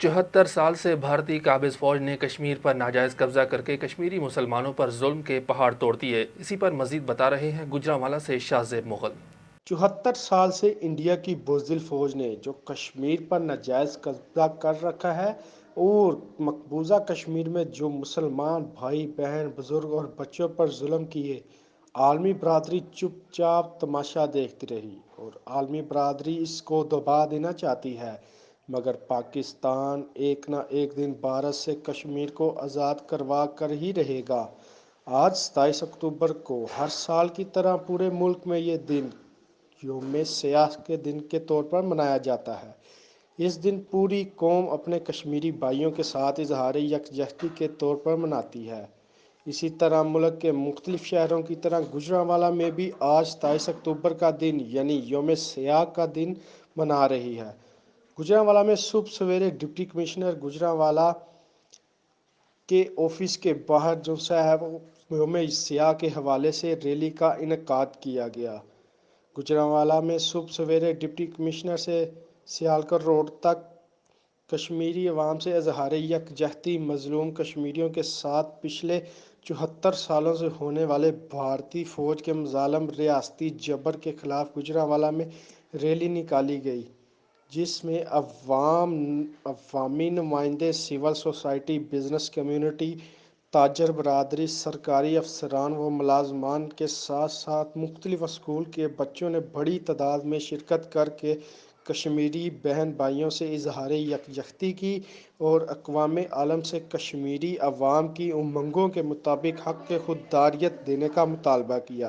74 سال سے بھارتی قابض فوج نے کشمیر پر ناجائز قبضہ کر کے کشمیری مسلمانوں پر ظلم کے پہاڑ توڑ دیے۔ اسی پر مزید بتا رہے ہیں گجرانوالہ سے شاہ زیب مغل۔ 74 سال سے انڈیا کی بزدل فوج نے جو کشمیر پر ناجائز قبضہ کر رکھا ہے اور مقبوضہ کشمیر میں جو مسلمان بھائی بہن بزرگ اور بچوں پر ظلم کیے، عالمی برادری چپ چاپ تماشا دیکھتی رہی اور عالمی برادری اس کو دبا دینا چاہتی ہے، مگر پاکستان ایک نہ ایک دن بھارت سے کشمیر کو آزاد کروا کر ہی رہے گا۔ آج 27 اکتوبر کو ہر سال کی طرح پورے ملک میں یہ دن یوم سیاہ کے دن کے طور پر منایا جاتا ہے۔ اس دن پوری قوم اپنے کشمیری بھائیوں کے ساتھ اظہار یکجہتی کے طور پر مناتی ہے۔ اسی طرح ملک کے مختلف شہروں کی طرح گجرانوالہ میں بھی آج 27 اکتوبر کا دن یعنی یوم سیاہ کا دن منا رہی ہے۔ گجرانوالہ میں صبح سویرے ڈپٹی کمشنر گجرانوالہ کے آفس کے باہر جو صاحب یوم سیاہ کے حوالے سے ریلی کا انعقاد کیا گیا۔ گجرانوالہ میں صبح سویرے ڈپٹی کمشنر سے سیالکر روڈ تک کشمیری عوام سے اظہار یکجہتی مظلوم کشمیریوں کے ساتھ پچھلے 74 سالوں سے ہونے والے بھارتی فوج کے مظالم ریاستی جبر کے خلاف گجرانوالہ میں ریلی نکالی گئی، جس میں عوامی نمائندے، سول سوسائٹی، بزنس کمیونٹی، تاجر برادری، سرکاری افسران و ملازمان کے ساتھ ساتھ مختلف اسکول کے بچوں نے بڑی تعداد میں شرکت کر کے کشمیری بہن بھائیوں سے اظہار یکجہتی کی اور اقوام عالم سے کشمیری عوام کی امنگوں کے مطابق حق خودارادیت دینے کا مطالبہ کیا۔